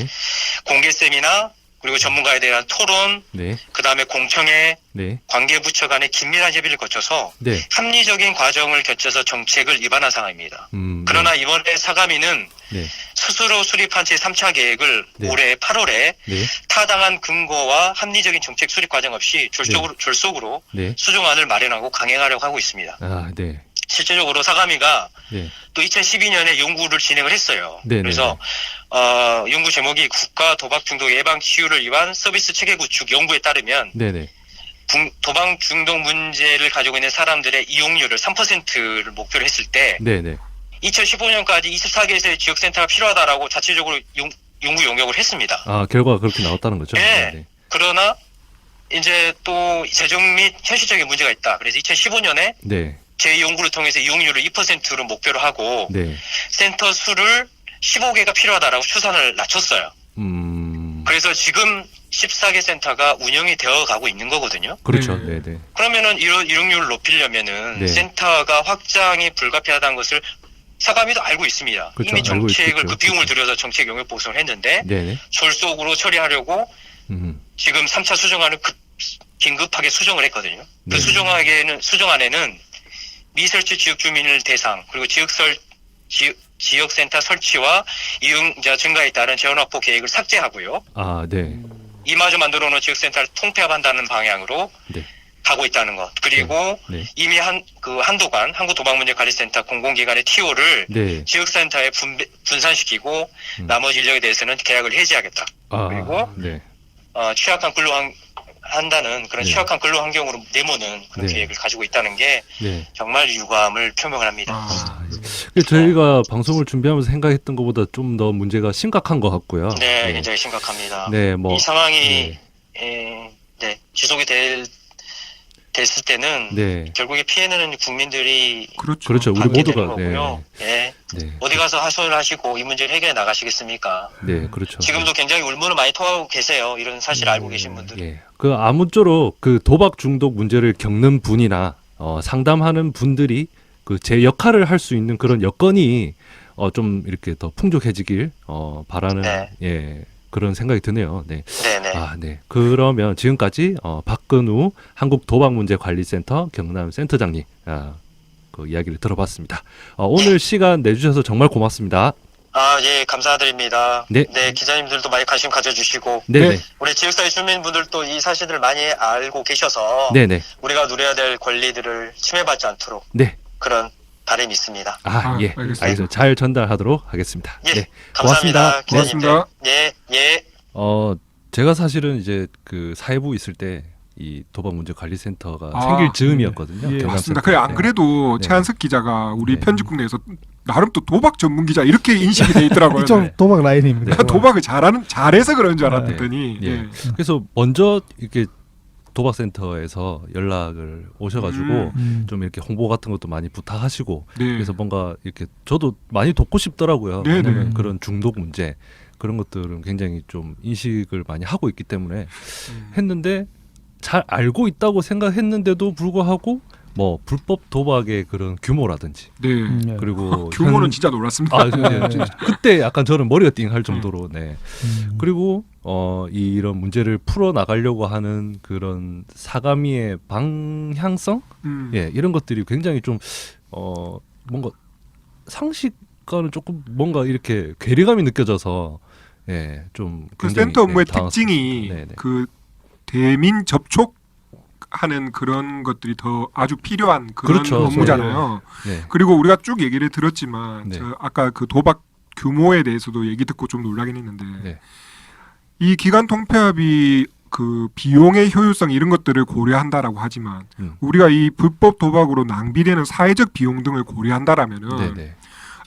공개 세미나 그리고 전문가에 대한 토론, 네. 그 다음에 공청회, 네. 관계부처 간의 긴밀한 협의를 거쳐서 네. 합리적인 과정을 거쳐서 정책을 입안한 상황입니다. 그러나 이번에 사감위는 네. 스스로 수립한 제3차 계획을 네. 올해 8월에 네. 타당한 근거와 합리적인 정책 수립 과정 없이 졸속으로 네. 수정안을 마련하고 강행하려고 하고 있습니다. 아, 네. 실제적으로 사감위가 네. 또 2012년에 연구를 진행을 했어요. 네, 그래서 연구 제목이 국가 도박 중독 예방 치유를 위한 서비스 체계 구축 연구에 따르면 네, 네. 도박 중독 문제를 가지고 있는 사람들의 이용률을 3%를 목표로 했을 때 네, 네. 2015년까지 24개의 지역센터가 필요하다라고 자체적으로 연구 용역을 했습니다. 아, 결과가 그렇게 나왔다는 거죠? 네. 네. 그러나 이제 또 재정 및 현실적인 문제가 있다. 그래서 2015년에 네. 제 연구를 통해서 이용률을 2%로 목표로 하고 네. 센터 수를 15개가 필요하다라고 추산을 낮췄어요. 그래서 지금 14개 센터가 운영이 되어 가고 있는 거거든요. 그렇죠. 네, 네. 그러면은 이용률을 높이려면은 네. 센터가 확장이 불가피하다는 것을 사감위도 알고 있습니다. 그렇죠. 이미 알고 정책을 있겠죠. 그 비용을 들여서 정책 용역 보수를 했는데 네, 네. 졸속으로 처리하려고 지금 3차 수정안을 긴급하게 수정을 했거든요. 네. 그 수정안에는 미설치 지역 주민을 대상 그리고 지역설 지역센터 설치와 이용자 증가에 따른 재원 확보 계획을 삭제하고요. 아, 네. 이마저 만들어 놓은 지역센터를 통폐합한다는 방향으로 네. 가고 있다는 것. 그리고 네. 이미 한도관 한국도박문제관리센터 공공기관의 TO를 네. 지역센터에 분산시키고 나머지 인력에 대해서는 계약을 해지하겠다. 아, 그리고 네. 취약한 한다는 그런 네. 취약한 근로 환경으로 내모는 그런 네. 계획을 가지고 있다는 게 네. 정말 유감을 표명을 합니다. 저희가 방송을 준비하면서 생각했던 것보다 좀 더 문제가 심각한 것 같고요. 네, 굉장히 심각합니다. 네, 뭐 이 상황이 지속이 됐을 때는 네. 결국에 피해는 국민들이 그렇죠. 우리 받게 모두가 되는 거고요. 네. 어디 가서 하소연을 하시고 이 문제를 해결해 나가시겠습니까? 네, 그렇죠. 지금도 굉장히 울분을 많이 토하고 계세요. 이런 사실을 알고 계신 분들. 예. 그 아무쪼록 그 도박 중독 문제를 겪는 분이나 상담하는 분들이 그 제 역할을 할 수 있는 그런 여건이 좀 이렇게 더 풍족해지길 바라는 예. 그런 생각이 드네요. 네. 네네. 아, 네. 그러면 지금까지 박근우 한국도박문제관리센터 경남 센터장님 그 이야기를 들어봤습니다. 오늘 시간 내주셔서 정말 고맙습니다. 예, 감사드립니다. 네. 기자님들도 많이 관심 가져주시고, 네네. 우리 지역사회 주민분들도 이 사실을 많이 알고 계셔서, 네네. 우리가 누려야 될 권리들을 침해받지 않도록 네. 그런 바람이 있습니다. 예. 알겠습니다. 알겠습니다. 잘 전달하도록 하겠습니다. 예, 네. 감사합니다. 고맙습니다. 기자님들. 예. 제가 사실은 이제 그 사회부 있을 때 이 도박문제관리센터가 아, 생길 즈음이었거든요. 예. 맞습니다. 그래 안 그래도 네. 최한석 기자가 우리 네. 편집국 내에서 나름 또 도박 전문 기자 이렇게 인식이 돼 있더라고요. 이쪽 도박 라인입니다. 내가 도박을 잘해서 그런 줄 알았더니 네. 예. 그래서 먼저 이렇게 도박센터에서 연락을 오셔가지고 좀 이렇게 홍보 같은 것도 많이 부탁하시고 네. 그래서 뭔가 이렇게 저도 많이 돕고 싶더라고요. 네, 왜냐면 네. 그런 중독 문제 그런 것들은 굉장히 좀 인식을 많이 하고 있기 때문에 했는데 잘 알고 있다고 생각했는데도 불구하고 뭐 불법 도박의 그런 규모라든지 네. 그리고 규모는 진짜 놀랐습니다. 그때 약간 저는 머리가 띵할 정도로 네. 그리고 이런 문제를 풀어 나가려고 하는 그런 사가미의 방향성 예, 이런 것들이 굉장히 좀 뭔가 상식과는 조금 뭔가 이렇게 괴리감이 느껴져서 예, 좀 그 굉장히, 센터 업무의 당황스럽습니다. 특징이 네네. 그 대민 접촉하는 그런 것들이 더 아주 필요한 그런 그렇죠. 업무잖아요. 네. 그리고 우리가 쭉 얘기를 들었지만 네. 저 아까 그 도박 규모에 대해서도 얘기 듣고 좀 놀라긴 했는데 네. 이 기관 통폐합이 그 비용의 효율성 이런 것들을 고려한다라고 하지만 우리가 이 불법 도박으로 낭비되는 사회적 비용 등을 고려한다라면은 네네.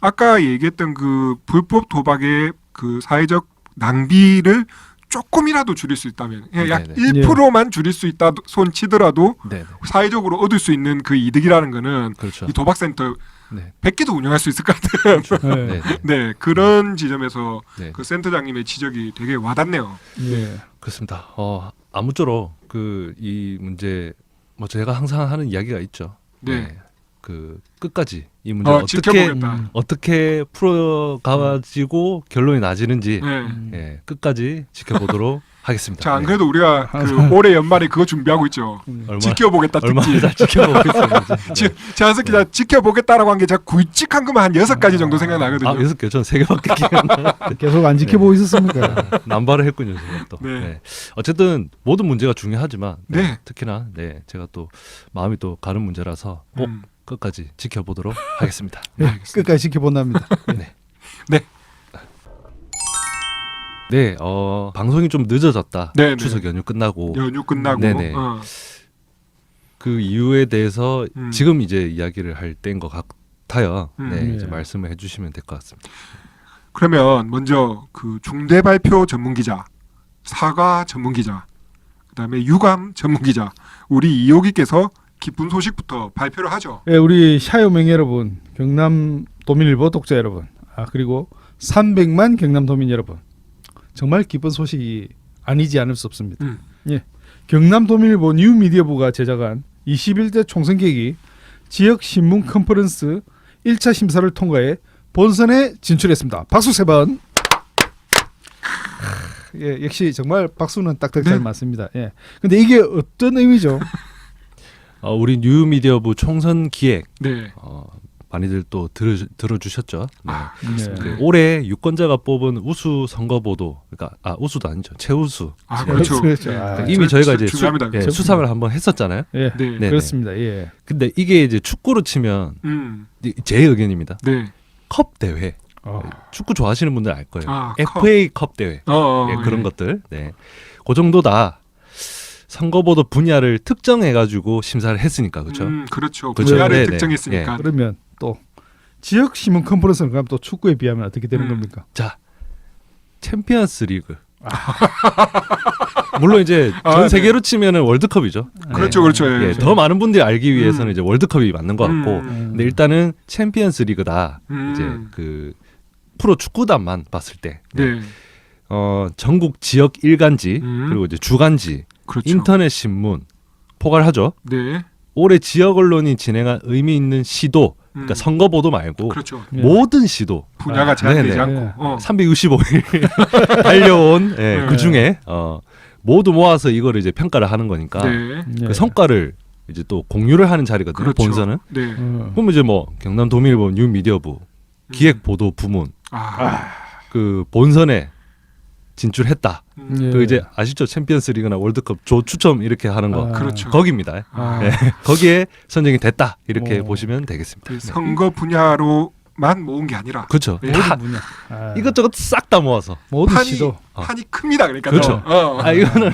아까 얘기했던 그 불법 도박의 그 사회적 낭비를 조금이라도 줄일 수 있다면 약 네네. 1%만 줄일 수 있다 손 치더라도 네네. 사회적으로 얻을 수 있는 그 이득이라는 거는 그렇죠. 이 도박센터 네. 100개도 운영할 수 있을 것 같아요. 네. 네, 그런 지점에서 네. 그 센터장님의 지적이 되게 와닿네요. 예. 그렇습니다. 아무쪼록 그 이 문제 뭐 제가 항상 하는 이야기가 있죠. 네. 그 끝까지 이 문제 어떻게 지켜보겠다. 어떻게 풀어가지고 결론이 나지는지 네. 예, 끝까지 지켜보도록 하겠습니다. 자, 안 네. 그래도 우리가 그 올해 연말에 그거 준비하고 있죠. 지켜보겠다 얼마나 특집. 잘 지켜보겠습니다. 최한석 기자 지켜보겠다라고 한 게 제가 굵직한 것만 한 6가지 정도 생각나거든요. 6개, 전 3개밖에 기억 안 나요. 계속 안 지켜보고 있었습니까? 남발을 했군요, 제가 또. 네. 네. 어쨌든 모든 문제가 중요하지만 네. 특히나 제가 또 마음이 또 가는 문제라서 꼭 끝까지 지켜보도록 하겠습니다. 예, 끝까지 지켜본답니다. 네. 네. 네, 방송이 좀 늦어졌다. 네, 네. 추석 연휴 끝나고 연휴 끝나고 네네. 그 이유에 대해서 지금 이제 이야기를 할 때인 것 같아요. 네, 이제 말씀을 해주시면 될 것 같습니다. 그러면 먼저 그 중대 발표 전문 기자, 사과 전문 기자, 그다음에 유감 전문 기자, 우리 이호기께서 기쁜 소식부터 발표를 하죠. 예, 우리 샤요맹 여러분, 경남 도민일보 독자 여러분, 그리고 300만 경남 도민 여러분, 정말 기쁜 소식이 아니지 않을 수 없습니다. 예, 경남 도민일보 뉴미디어부가 제작한 21대 총선 계획이 지역 신문 컨퍼런스 1차 심사를 통과해 본선에 진출했습니다. 박수 3번. 예, 역시 정말 박수는 딱딱 잘 맞습니다. 예. 근데 이게 어떤 의미죠? 우리 뉴미디어부 총선 기획 네. 많이들 또 들어주셨죠. 네. 네. 그 올해 유권자가 뽑은 우수 선거보도, 그러니까 우수도 아니죠, 최우수. 그렇죠. 그렇죠. 네. 아, 이미 저희가 이제 중요합니다. 수상을 한번 했었잖아요. 예, 네. 네. 그렇습니다. 예. 근데 이게 이제 축구로 치면 제 의견입니다. 네. 컵 대회. 축구 좋아하시는 분들 알 거예요. FA 컵 대회. 그런 것들. 네. 그 정도다. 선거보도 분야를 특정해가지고 심사를 했으니까, 그렇죠? 그렇죠. 그렇죠. 분야를 네네. 특정했으니까. 그러면 또 지역 신문 컨퍼런스는 그럼 또 축구에 비하면 어떻게 되는 겁니까? 자, 챔피언스 리그. 물론 이제 전 세계로 치면은 월드컵이죠. 그렇죠, 그렇죠. 예. 예, 더 많은 분들이 알기 위해서는 이제 월드컵이 맞는 것 같고, 근데 일단은 챔피언스 리그다. 이제 그 프로 축구단만 봤을 때, 네. 전국 지역 일간지 그리고 이제 주간지, 그렇죠. 인터넷 신문 포괄하죠. 네. 올해 지역 언론이 진행한 의미 있는 시도, 그러니까 선거 보도 말고 그렇죠. 예. 모든 시도 분야가 제한되지 네네. 않고. 365일 달려온 네. 그 중에 모두 모아서 이거를 이제 평가를 하는 거니까 네. 그 성과를 이제 또 공유를 하는 자리거든요. 그렇죠. 본선은. 네. 그럼 이제 뭐 경남 도민일보 뉴미디어부 기획보도 부문 그 본선에 진출했다. 예. 그 이제 아시죠? 챔피언스 리그나 월드컵 조 추첨 이렇게 하는 거. 그렇죠. 거기입니다. 네. 거기에 선정이 됐다. 이렇게 오. 보시면 되겠습니다. 그 선거 분야로만 모은 게 아니라 그렇죠. 네. 다 분야. 아, 이것저것 싹 다 모아서. 모든 판이 시도 판이 큽니다. 그러니까 그렇죠. 이거는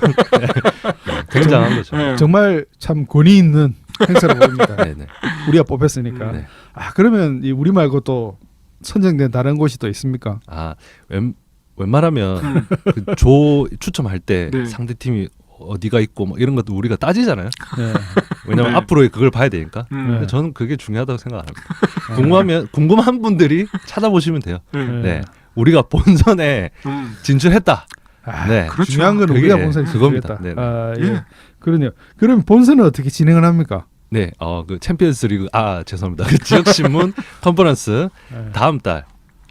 굉장한 거죠. 네. 정말 참 권위 있는 행사로 보입니다. 네네. 우리가 뽑혔으니까. 네. 그러면 이 우리 말고 또 선정된 다른 곳이 또 있습니까? 웬만하면 그 조 추첨할 때 네. 상대 팀이 어디가 있고 뭐 이런 것도 우리가 따지잖아요. 네. 왜냐면 네. 앞으로 그걸 봐야 되니까. 근데 저는 그게 중요하다고 생각 안 합니다. 궁금한 분들이 찾아보시면 돼요. 네. 우리가 본선에 진출했다. 네. 그렇죠. 중요한 건 그게 우리가 본선에 그겁니다. 진출했다. 네네. 예. 그러네요. 그럼 본선은 어떻게 진행을 합니까? 네. 그 챔피언스 리그 죄송합니다. 그 지역 신문 컨퍼런스 다음 달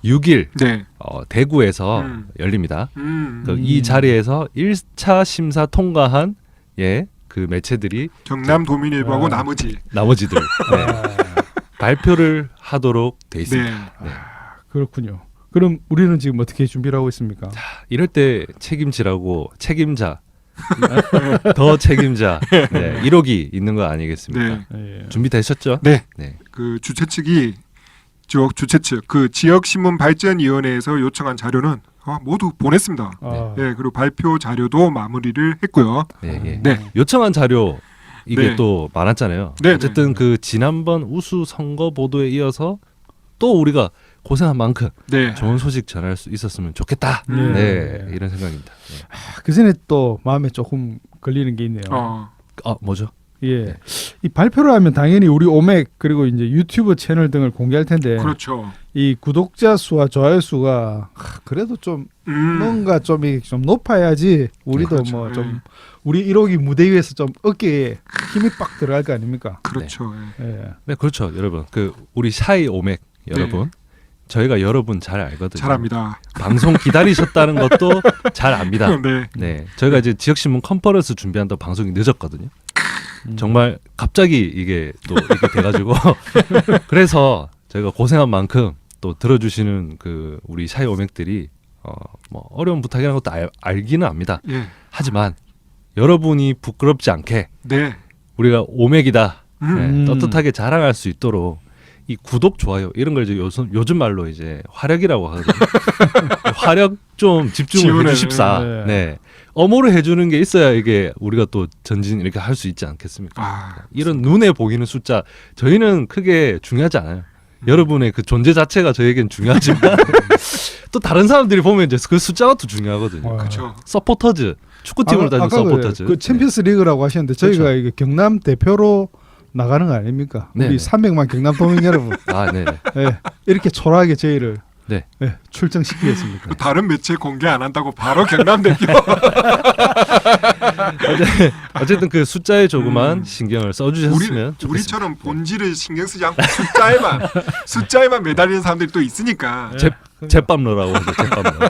6일 네. 대구에서 열립니다. 이 자리에서 1차 심사 통과한 그 매체들이 경남 도민일보하고 나머지들 발표를 하도록 돼 있습니다. 네. 그렇군요. 그럼 우리는 지금 어떻게 준비를 하고 있습니까? 이럴 때 책임지라고 책임자 더 책임자 1억이 있는 거 아니겠습니까? 네. 예. 준비되셨죠? 네. 네. 그 주최 측이 주최 측 그 지역 신문 발전위원회에서 요청한 자료는 모두 보냈습니다. 예, 그리고 발표 자료도 마무리를 했고요. 네. 네. 요청한 자료 이게 네. 또 많았잖아요. 네, 어쨌든 그 지난번 우수 선거 보도에 이어서 또 우리가 고생한 만큼 네. 좋은 소식 전할 수 있었으면 좋겠다. 네. 이런 생각입니다. 그 전에 또 마음에 조금 걸리는 게 있네요. 뭐죠? 예. 이 발표를 하면 당연히 우리 오맥 그리고 이제 유튜브 채널 등을 공개할 텐데 그렇죠. 이 구독자 수와 좋아요 수가 그래도 좀 뭔가 좀 높아야지 우리도 그렇죠. 뭐 좀 우리 1호기 무대 위에서 좀 어깨에 힘이 빡 들어갈 거 아닙니까? 그렇죠. 예. 네, 그렇죠, 여러분. 그 우리 샤이 오맥 여러분, 저희가 여러분 잘 알거든요. 잘합니다. 방송 기다리셨다는 것도 잘 압니다. 네. 네, 저희가 이제 지역신문 컨퍼런스 준비한다고 방송이 늦었거든요. 정말 갑자기 이게 또 이렇게 돼가지고 그래서 저희가 고생한 만큼 또 들어주시는 그 우리 샤이 오맥들이 뭐 어려운 부탁이라는 것도 알기는 압니다. 예. 하지만 여러분이 부끄럽지 않게 네. 우리가 오맥이다 음. 떳떳하게 자랑할 수 있도록 이 구독 좋아요 이런 걸 이제 요즘 말로 이제 화력이라고 하거든요. 화력 좀 집중을 지원을, 해주십사. 네. 네. 어모를 해주는 게 있어야 이게 우리가 또 전진 이렇게 할 수 있지 않겠습니까? 이런 눈에 보이는 숫자 저희는 크게 중요하지 않아요. 여러분의 그 존재 자체가 저에겐 중요하지만 또 다른 사람들이 보면 이제 그 숫자가 또 중요하거든요. 그렇죠. 서포터즈 축구팀을 다니는 서포터즈. 그 챔피언스 리그라고 하셨는데 저희가 그렇죠. 이게 경남 대표로 나가는 거 아닙니까? 네. 우리 300만 경남 도민 여러분, 네. 예, 이렇게 초라하게 저희를 네. 출정시키겠습니까? 다른 매체 공개 안 한다고 바로 경남 대표. 어쨌든 그 숫자에 조그만 신경을 써주셨으면 좋겠습니다. 우리처럼 본질을 신경 쓰지 않고 숫자에만 매달리는 사람들이 또 있으니까. 제밥러라고 하죠. 제밥러.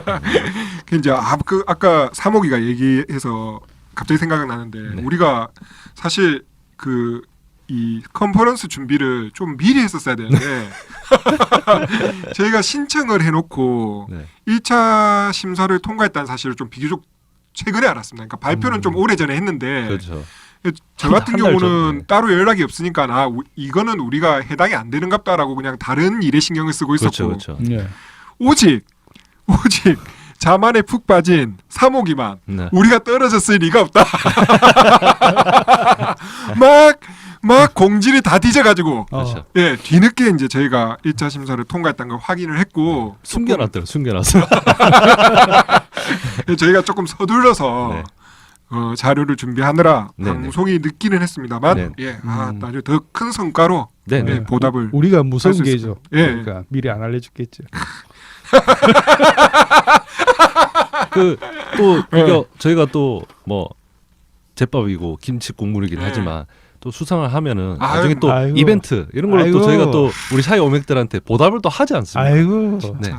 그 이제 아까 사목이가 얘기해서 갑자기 생각이 나는데 네. 우리가 사실 그 이 컨퍼런스 준비를 좀 미리 했었어야 되는데 저희가 신청을 해놓고 네. 1차 심사를 통과했다는 사실을 좀 비교적 최근에 알았습니다. 그러니까 발표는 좀 오래 전에 했는데 그렇죠. 저 같은 한달 경우는 전에. 따로 연락이 없으니까 이거는 우리가 해당이 안 되는갑다라고 그냥 다른 일에 신경을 쓰고 있었고 그렇죠. 네. 오직 자만에 푹 빠진 사모기만 네. 우리가 떨어졌을 리가 없다. 막 공질이 다 뒤져가지고 그렇죠. 예 뒤늦게 이제 저희가 1차 심사를 통과했다는 걸 확인을 했고 숨겨놨더라고. 숨겨놨어. 저희가 조금 서둘러서 네. 자료를 준비하느라 네네. 방송이 늦기는 했습니다만 네. 예, 나중에 더 큰 성과로 네네. 예, 보답을 우리가 무서운 할수 게죠. 예. 그러니까 미리 안 알려줬겠죠. 또 이거 저희가 또 뭐 제밥이고 김치 국물이긴 네. 하지만 또 수상을 하면은 아유, 나중에 또 아이고. 이벤트 이런 걸로 아이고. 또 저희가 또 우리 사회 오맥들한테 보답을 또 하지 않습니까? 아이고. 네.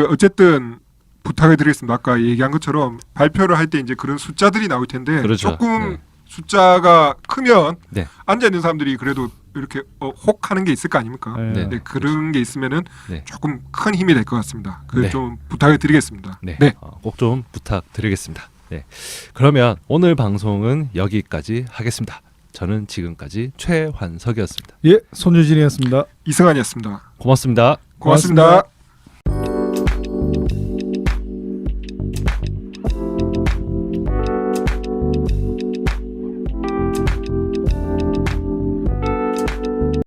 어쨌든 부탁을 드리겠습니다. 아까 얘기한 것처럼 발표를 할 때 이제 그런 숫자들이 나올 텐데 그렇죠. 조금 네. 숫자가 크면 네. 앉아 있는 사람들이 그래도 이렇게 혹하는 게 있을 거 아닙니까? 네. 네, 그런 게 있으면은 네. 조금 큰 힘이 될 것 같습니다. 그 네. 좀 부탁을 드리겠습니다. 네. 네. 꼭 좀 부탁드리겠습니다. 네. 그러면 오늘 방송은 여기까지 하겠습니다. 저는 지금까지 최환석이었습니다. 예, 손유진이었습니다. 이승환이었습니다. 고맙습니다. 고맙습니다.